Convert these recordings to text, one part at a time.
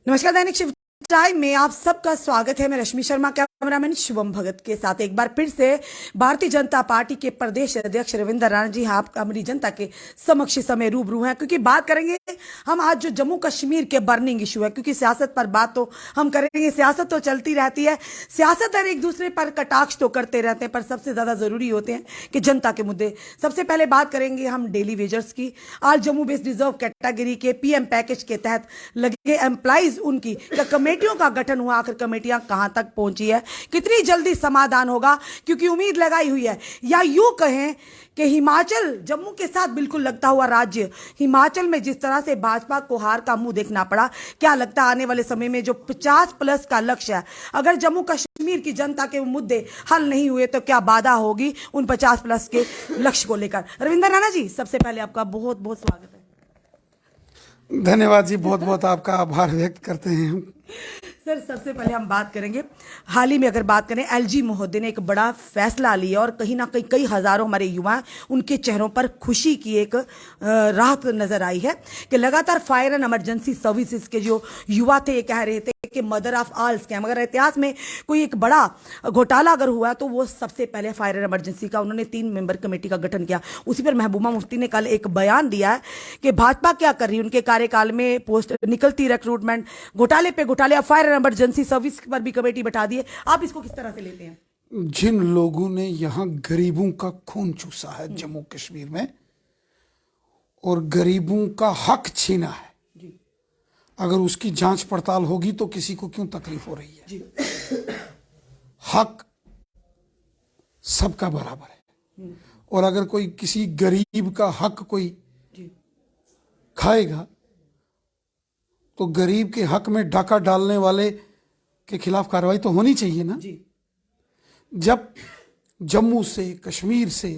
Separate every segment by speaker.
Speaker 1: नमस्कार। दैनिक शिव टाइम में आप सबका स्वागत है। मैं रश्मि शर्मा, कैमरामैन शुभम भगत के साथ एक बार फिर से भारतीय जनता पार्टी के प्रदेश अध्यक्ष रविंद्र राणा जी आप हमारी जनता के समक्ष इस समय रूबरू हैं, क्योंकि बात करेंगे हम आज जो जम्मू कश्मीर के बर्निंग इशू है। क्योंकि सियासत पर बात तो हम करेंगे, सियासत तो चलती रहती है, सियासतदान एक दूसरे पर कटाक्ष तो करते रहते हैं, पर सबसे ज्यादा जरूरी होते हैं कि जनता के मुद्दे। सबसे पहले बात करेंगे हम डेली वेजर्स की। आज जम्मू बेस्ड रिजर्व कैटेगरी के पीएम पैकेज के तहत लगे एम्प्लॉइज उनकी कमेटियों का गठन हुआ, आखिर कमेटियां कहां तक पहुंची है, कितनी जल्दी समाधान होगा, क्योंकि उम्मीद लगाई हुई है, या यूं कहें कि हिमाचल जम्मू के साथ बिल्कुल लगता हुआ राज्य, हिमाचल में जिस तरह से भाजपा को हार का मुंह देखना पड़ा, क्या लगता है आने वाले समय में जो 50+ का लक्ष्य है, अगर जम्मू कश्मीर की जनता के मुद्दे हल नहीं हुए तो क्या बाधा होगी उन 50+ के लक्ष्य को लेकर। रविंद्र राणा जी, सबसे पहले आपका बहुत बहुत स्वागत है।
Speaker 2: धन्यवाद जी, बहुत बहुत आपका आभार व्यक्त करते हैं हम।
Speaker 1: सर, सबसे पहले हम बात करेंगे, हाल ही में अगर बात करें, एलजी महोदय ने एक बड़ा फैसला लिया और कहीं ना कहीं कई हजारों हमारे युवा, उनके चेहरों पर खुशी की एक राहत नजर आई है कि लगातार फायर एंड इमरजेंसी सर्विसेज के जो युवा थे ये कह रहे थे कि मदर ऑफ ऑल स्कैम, अगर इतिहास में कोई एक बड़ा घोटाला अगर हुआ तो वो सबसे पहले फायर एंड इमरजेंसी का। उन्होंने 3 मेंबर कमेटी का गठन किया। उसी पर महबूबा मुफ्ती ने कल एक बयान दिया है कि भाजपा क्या कर रही है, उनके कार्यकाल में पोस्ट निकलती रिक्रूटमेंट घोटाले पे घोटाले, फायर एंड इमरजेंसी सर्विस पर भी कमेटी बैठा दी है। आप इसको किस तरह से लेते हैं?
Speaker 2: जिन लोगों ने यहां गरीबों का खून चूसा है जम्मू कश्मीर में और गरीबों का हक छीना है, अगर उसकी जांच पड़ताल होगी तो किसी को क्यों तकलीफ हो रही है जी? हक सबका बराबर है, और अगर कोई किसी गरीब का हक कोई खाएगा तो गरीब के हक में डाका डालने वाले के खिलाफ कार्रवाई तो होनी चाहिए ना जी। जब जम्मू से, कश्मीर से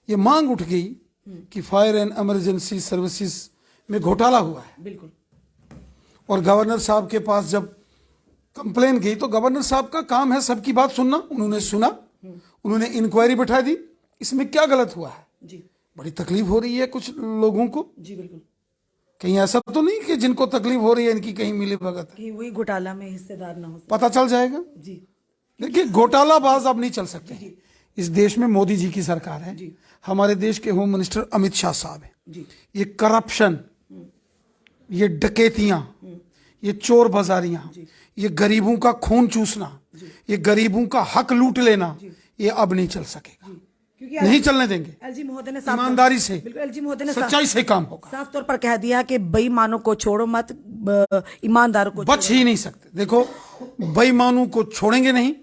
Speaker 2: ये मांग उठ गई कि फायर एंड इमरजेंसी सर्विसेज में घोटाला हुआ है, बिल्कुल, और गवर्नर साहब के पास जब कंप्लेन गई तो गवर्नर साहब का काम है सबकी बात सुनना। उन्होंने सुना, उन्होंने इंक्वायरी बैठा दी, इसमें क्या गलत हुआ है जी। बड़ी तकलीफ हो रही है कुछ लोगों को जी, बिल्कुल, कहीं ऐसा तो नहीं कि जिनको तकलीफ हो रही है इनकी कहीं मिली भगत है,
Speaker 1: वही घोटाला में हिस्सेदार ना हो,
Speaker 2: पता चल जाएगा जी। देखिए, घोटालाबाज अब नहीं चल सकते जी। इस देश में मोदी जी की सरकार है जी। हमारे देश के होम मिनिस्टर अमित शाह साहब है जी। ये करप्शन, ये डकैतियां, ये चोर बाजारियां, ये गरीबों का खून चूसना, ये गरीबों का हक लूट लेना, ये अब नहीं चल सकेगा, नहीं चलने देंगे।
Speaker 1: एलजी महोदय ने
Speaker 2: ईमानदारी से,
Speaker 1: एलजी महोदय ने
Speaker 2: सच्चाई से काम होगा।
Speaker 1: साफ तौर पर कह दिया कि बेईमानों को छोड़ो मत, ईमानदारों को
Speaker 2: बच ही नहीं सकते। देखो, बेईमानों को छोड़ेंगे नहीं,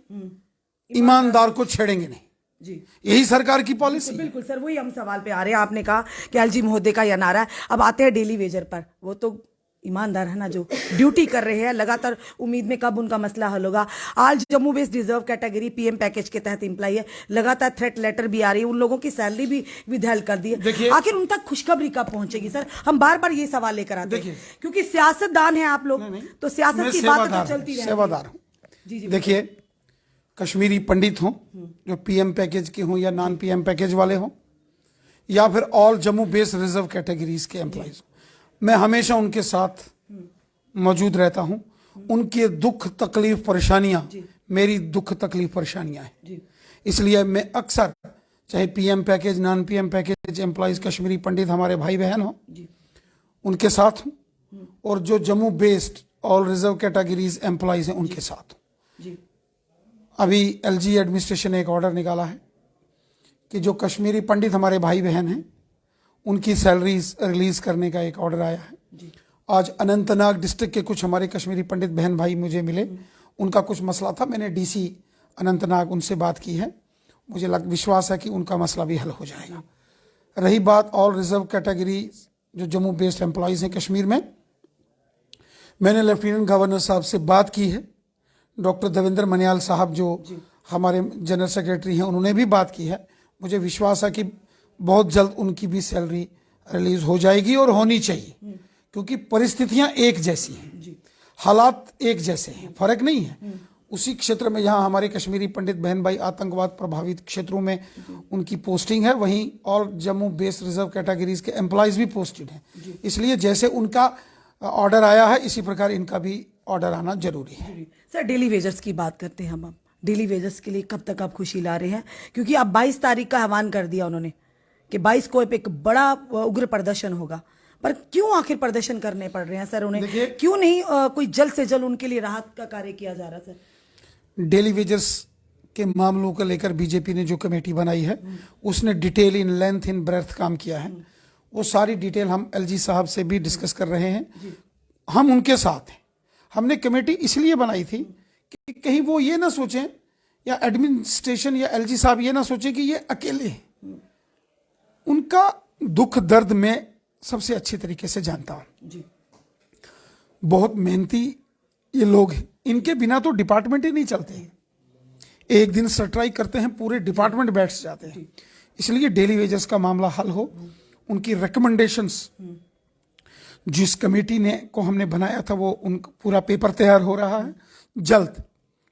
Speaker 2: ईमानदार को छेड़ेंगे नहीं जी, यही सरकार की पॉलिसी।
Speaker 1: बिल्कुल सर, वही हम सवाल पे आ रहे हैं। आपने कहा कि एलजी महोदय का यह नारा है। अब आते हैं डेली वेजर पर। वो तो ईमानदार है ना, जो ड्यूटी कर रहे हैं लगातार, उम्मीद में कब उनका मसला हल होगा। आज Jammu based reserve category PM package के तहत एम्प्लॉय है, लगातार थ्रेट लेटर भी आ रही है, उन लोगों की सैलरी भी विदहल कर दी है। आखिर उन तक खुशखबरी कब पहुंचेगी सर? हम बार बार ये सवाल लेकर आते हैं, क्योंकि सियासतदान है आप लोग, तो सियासत की बात तो चलती है।
Speaker 2: सेवादार हूं। देखिए, कश्मीरी पंडित हों जो पीएम पैकेज के हों या नॉन पीएम पैकेज वाले हों, या फिर all Jammu based reserve categories के एम्प्लॉइज, मैं हमेशा उनके साथ मौजूद रहता हूं। उनके दुख तकलीफ परेशानियां मेरी दुख तकलीफ परेशानियां हैं, इसलिए मैं अक्सर, चाहे PM package, non PM package employees, Kashmiri Pandit हमारे भाई बहन हो, उनके साथ हूं, और जो Jammu based all reserve categories employees हैं उनके साथ हूं। अभी एलजी एडमिनिस्ट्रेशन ने एक ऑर्डर निकाला है कि जो कश्मीरी पंडित हमारे भाई बहन हैं उनकी सैलरीज रिलीज करने का एक ऑर्डर आया है जी। आज अनंतनाग डिस्ट्रिक्ट के कुछ हमारे कश्मीरी पंडित बहन भाई मुझे मिले, उनका कुछ मसला था, मैंने डीसी अनंतनाग उनसे बात की है, मुझे विश्वास है कि उनका मसला भी हल हो जाएगा। रही बात ऑल रिजर्व कैटेगरी जो जम्मू बेस्ड एम्प्लॉइज हैं कश्मीर में, मैंने लेफ्टिनेंट गवर्नर साहब से बात की है, डॉक्टर देवेंद्र मनियाल साहब जो हमारे जनरल सेक्रेटरी हैं उन्होंने भी बात की है। मुझे विश्वास है कि बहुत जल्द उनकी भी सैलरी रिलीज हो जाएगी, और होनी चाहिए, क्योंकि परिस्थितियां एक जैसी हैं, हालात एक जैसे हैं, फर्क नहीं है। उसी क्षेत्र में जहां हमारे कश्मीरी पंडित बहन भाई आतंकवाद प्रभावित क्षेत्रों में उनकी पोस्टिंग है, वहीं all Jammu based reserve categories के एम्प्लॉयज भी पोस्टेड हैं। इसलिए जैसे उनका ऑर्डर आया है, इसी प्रकार इनका भी ऑर्डर आना जरूरी है।
Speaker 1: सर डेली वेजर्स की बात करते हैं हम अब। डेली वेजर्स के लिए कब तक आप खुशी ला रहे हैं, क्योंकि अब 22 तारीख का ऐलान कर दिया उन्होंने कि 22 को एक बड़ा उग्र प्रदर्शन होगा, पर क्यों आखिर प्रदर्शन करने पड़ रहे हैं सर उन्हें? क्यों नहीं कोई जल्द से जल्द उनके लिए राहत का कार्य किया जा रहा है सर?
Speaker 2: डेली वेजर्स के मामलों को लेकर बीजेपी ने जो कमेटी बनाई है उसने detail in length in breath काम किया है। वो सारी डिटेल हम एलजी साहब से भी डिस्कस कर रहे हैं, हम उनके साथ हैं। हमने कमेटी इसलिए बनाई थी कि कहीं वो ये ना सोचें, या एडमिनिस्ट्रेशन या एलजी साहब ये ना सोचें कि ये अकेले हैं। उनका दुख दर्द मैं सबसे अच्छी तरीके से जानता हूं। बहुत मेहनती ये लोग हैं, इनके बिना तो डिपार्टमेंट ही नहीं चलते। एक दिन स्ट्राइक करते हैं, पूरे डिपार्टमेंट बैठ जाते हैं। इसलिए डेली वेजेस का मामला हल हो, उनकी रिकमेंडेशंस जिस कमेटी ने को हमने बनाया था वो पूरा पेपर तैयार हो रहा है, जल्द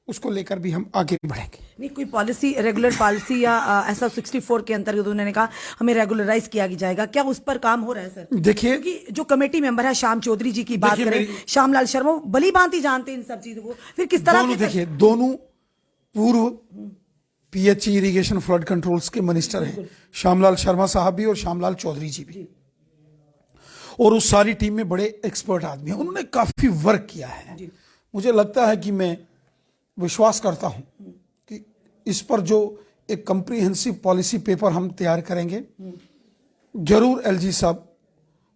Speaker 2: उसको लेकर भी हम आगे बढ़ेंगे।
Speaker 1: नहीं कोई पॉलिसी, रेगुलर पॉलिसी या ऐसा 64 के अंतर्गत उन्होंने कहा हमें रेगुलराइज किया जाएगा, क्या उस पर काम हो रहा है सर?
Speaker 2: देखिए,
Speaker 1: क्योंकि जो कमेटी मेंबर है श्याम चौधरी जी की बात करें, श्यामलाल शर्मा भली भांति जानते हैं इन सब चीजों को, फिर किस तरह
Speaker 2: देखिए दोनों पूर्व पीएचई इरिगेशन फ्लड कंट्रोल्स के मिनिस्टर हैं, श्यामलाल शर्मा साहब भी और श्यामलाल चौधरी जी भी, और उस सारी टीम में बड़े एक्सपर्ट आदमी हैं। उन्होंने काफी वर्क किया है। मुझे लगता है कि मैं विश्वास करता हूं कि इस पर जो एक कंप्रीहेंसिव पॉलिसी पेपर हम तैयार करेंगे, जरूर एलजी साहब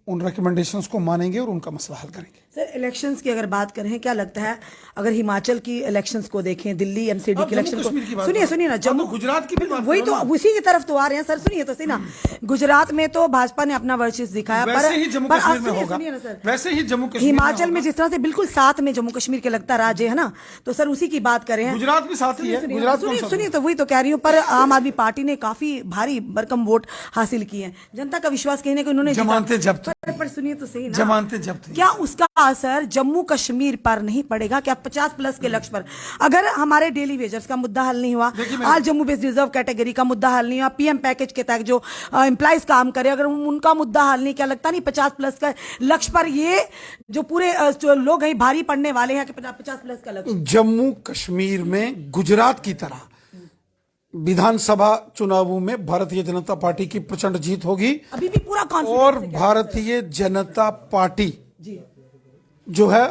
Speaker 2: उन रिकमेंडेशंस को मानेंगे और उनका मसला हल करेंगे।
Speaker 1: सर इलेक्शंस की अगर बात करें, क्या लगता है अगर हिमाचल की इलेक्शंस को देखें, दिल्ली एमसीडी के इलेक्शन को, सुनिए ना, जम्मू
Speaker 2: गुजरात की भी बात,
Speaker 1: वही तो उसी की तरफ तो आ रहे हैं सर। सुनिए तो सही ना, गुजरात में तो भाजपा ने अपना वर्चस्व दिखाया,
Speaker 2: वैसे ही जम्मू कश्मीर में होगा, वैसे ही जम्मू कश्मीर
Speaker 1: हिमाचल में जिस तरह से बिल्कुल साथ में जम्मू कश्मीर के लगता राज्य है ना, तो सर उसी की बात करें।
Speaker 2: गुजरात भी साथ ही है।
Speaker 1: सुनिए तो वही तो कह रही हूँ, पर आम आदमी पार्टी ने काफी भारी भरकम वोट हासिल किए हैं, जनता का विश्वास कहीं ना कहीं उन्होंने
Speaker 2: जमानते जब्त,
Speaker 1: पर सुनिए तो सही ना,
Speaker 2: जमानते जब्त,
Speaker 1: क्या उसका असर जम्मू कश्मीर पर नहीं पड़ेगा? क्या 50+ के लक्ष्य पर अगर हमारे डेली वेजर्स का मुद्दा हल नहीं हुआ, आज जम्मू बेस्ड रिजर्व कैटेगरी का मुद्दा हल नहीं हुआ, पीएम पैकेज के तहत जो एम्प्लॉइज काम करे, अगर उनका मुद्दा हल नहीं, क्या लगता नहीं 50+ का लक्ष्य पर ये जो पूरे जो लोग हैं भारी पड़ने वाले हैं कि 50+ का लक्ष्य?
Speaker 2: जम्मू कश्मीर में गुजरात की तरह विधानसभा चुनावों में भारतीय जनता पार्टी की प्रचंड जीत होगी,
Speaker 1: अभी भी पूरा
Speaker 2: और भारतीय जनता पार्टी जो है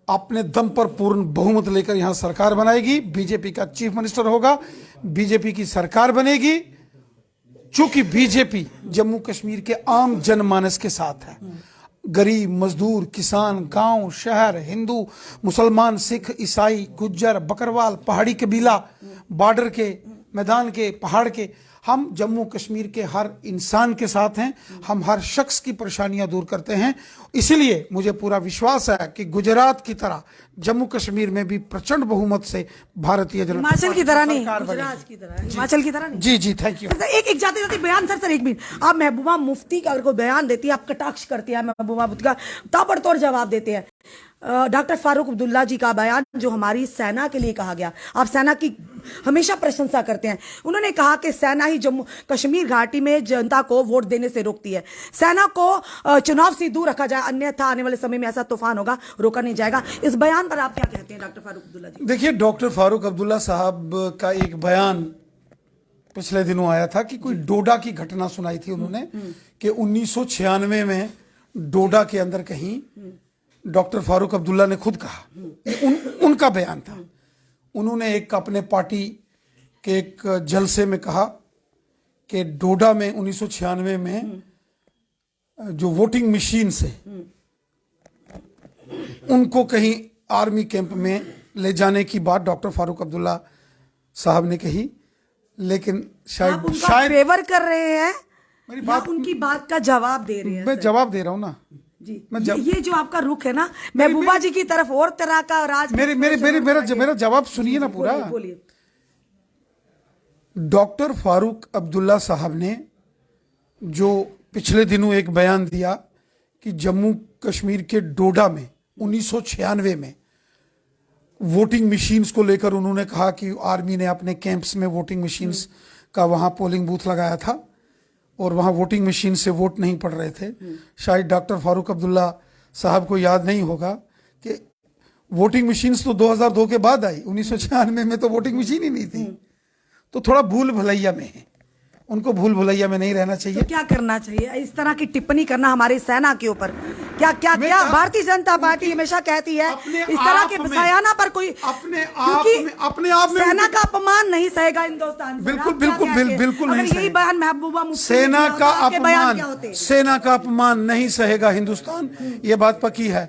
Speaker 2: अपने दम पर पूर्ण बहुमत लेकर यहां सरकार बनाएगी। बीजेपी का चीफ मिनिस्टर होगा, बीजेपी की सरकार बनेगी, चूंकि बीजेपी जम्मू कश्मीर के आम जनमानस के साथ है। गरीब, मजदूर, किसान, गांव, शहर, हिंदू, मुसलमान, सिख, ईसाई, गुज्जर, बकरवाल, पहाड़ी कबीला, बॉर्डर के, मैदान के, पहाड़ के, हम जम्मू कश्मीर के हर इंसान के साथ हैं। हम हर शख्स की परेशानियां दूर करते हैं। इसलिए मुझे पूरा विश्वास है कि गुजरात की तरह जम्मू कश्मीर में भी प्रचंड बहुमत से भारतीय जनता पार्टी
Speaker 1: हिमाचल की तरह नहीं, गुजरात की तरह, हिमाचल की तरह नहीं।
Speaker 2: जी जी, थैंक यू।
Speaker 1: एक जाते जाते बयान सर एक मिनट, आप महबूबा मुफ्ती का अगर कोई बयान देती है, आप कटाक्ष करती है महबूबा मुफ्ती का, ताबड़तोड़ जवाब देते हैं। डॉक्टर फारूक अब्दुल्ला जी का बयान जो हमारी सेना के लिए कहा गया, आप सेना की हमेशा प्रशंसा करते हैं, उन्होंने कहा कि सेना ही जम्मू कश्मीर घाटी में जनता को वोट देने से रोकती है, सेना को चुनाव से दूर रखा जाए, अन्यथा आने वाले समय में ऐसा तूफान होगा, रोका नहीं जाएगा। इस बयान पर आप क्या कहते हैं डॉक्टर फारूक अब्दुल्ला जी?
Speaker 2: देखिए, डॉक्टर फारूक अब्दुल्ला साहब का एक बयान पिछले दिनों आया था कि कोई डोडा की घटना सुनाई थी उन्होंने कि 1996 में डोडा के अंदर कहीं, डॉक्टर फारूक अब्दुल्ला ने खुद कहा, उनका बयान था। उन्होंने एक अपने पार्टी के एक जलसे में कहा कि डोडा में 1996 में जो वोटिंग मशीन से उनको कहीं आर्मी कैंप में ले जाने की बात डॉक्टर फारूक अब्दुल्ला साहब ने कही, लेकिन
Speaker 1: शायद फेवर कर रहे हैं, मेरी बात, उनकी बात का जवाब दे रहे हैं।
Speaker 2: मैं जवाब दे रहा हूं ना
Speaker 1: जी। ये जो आपका रुख है ना महबूबा जी की तरफ और तरह का राज,
Speaker 2: मेरा जवाब सुनिए ना पूरा।
Speaker 1: बोलिए।
Speaker 2: डॉक्टर फारूक अब्दुल्ला साहब ने जो पिछले दिनों एक बयान दिया कि जम्मू कश्मीर के डोडा में 1996 में वोटिंग मशीन्स को लेकर उन्होंने कहा कि आर्मी ने अपने कैंप्स में वोटिंग मशीन्स का वहां पोलिंग बूथ लगाया था और वहां वोटिंग मशीन से वोट नहीं पड़ रहे थे। शायद डॉक्टर फारूक अब्दुल्ला साहब को याद नहीं होगा कि वोटिंग मशीन्स तो 2002 के बाद आई, 1996 में तो वोटिंग मशीन ही नहीं थी। तो थोड़ा भूल भुलैया में है, उनको भूल भुलैया में नहीं रहना चाहिए।
Speaker 1: तो क्या करना चाहिए? इस तरह की टिप्पणी करना हमारी सेना के ऊपर क्या क्या क्या भारतीय जनता पार्टी हमेशा कहती है इस तरह के सयाना पर कोई
Speaker 2: अपने आप में
Speaker 1: सेना का अपमान नहीं सहेगा हिंदुस्तान।
Speaker 2: बिल्कुल बिल्कुल बिल्कुल नहीं
Speaker 1: यही बयान महबूबा मुफ्ती
Speaker 2: सेना का
Speaker 1: के बयान क्या होते?
Speaker 2: सेना का अपमान नहीं सहेगा हिंदुस्तान, ये बात पक्की है।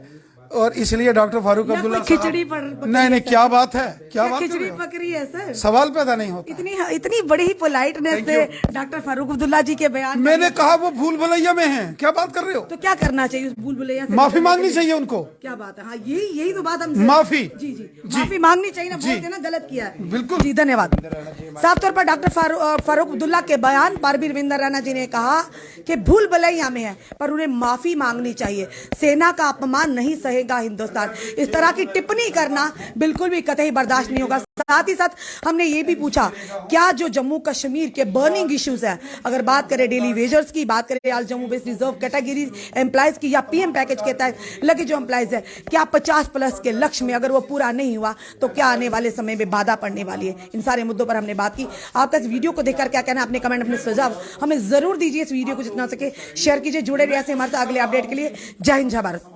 Speaker 2: और इसलिए डॉक्टर फारूक अब्दुल्ला
Speaker 1: खिचड़ी
Speaker 2: नहीं, क्या बात है, क्या बात कर
Speaker 1: खिचड़ी
Speaker 2: रहे हो?
Speaker 1: पक रही है सर,
Speaker 2: सवाल पैदा नहीं होता।
Speaker 1: इतनी बड़ी ही पोलाइटनेस से डॉक्टर फारूक अब्दुल्ला जी के बयान
Speaker 2: मैंने कहा वो भूल भुलैया में हैं, क्या बात कर रहे हो?
Speaker 1: तो क्या करना चाहिए उस भूल भुलैया से?
Speaker 2: माफी मांगनी चाहिए उनको।
Speaker 1: क्या बात है? हाँ, यही तो बात हम
Speaker 2: माफी
Speaker 1: जी माफी मांगनी चाहिए ना, बोलते ना गलत किया है।
Speaker 2: बिल्कुल
Speaker 1: जी, धन्यवाद। साफ तौर पर डॉक्टर फारूक अब्दुल्ला के बयान पर भी रविंदर रैना जी ने कहा कि भूल भुलैया में है पर उन्हें माफी मांगनी चाहिए, सेना का अपमान नहीं सहेगा हिंदुस्तान। इस तरह की टिप्पणी करना बिल्कुल भी कतई बर्दाश्त नहीं होगा। साथ ही साथ हमने ये भी पूछा क्या जो जम्मू कश्मीर के बर्निंग इश्यूज हैं, अगर बात करें डेली वेजर्स की, बात करें आज Jammu based reserve category employees की या पीएम पैकेज के तहत लगे जो एम्प्लॉयज है, क्या 50+ के लक्ष्य में अगर वो पूरा नहीं हुआ तो क्या आने वाले समय में बाधा पड़ने वाली है? इन सारे मुद्दों पर हमने बात की। आपका इस वीडियो को देखकर क्या कहना, अपने कमेंट, अपने सुझाव हमें जरूर दीजिए। इस वीडियो को जितना सके शेयर कीजिए, जुड़े रहिए हमारे साथ अगले अपडेट के लिए। जय हिंद, जय भारत।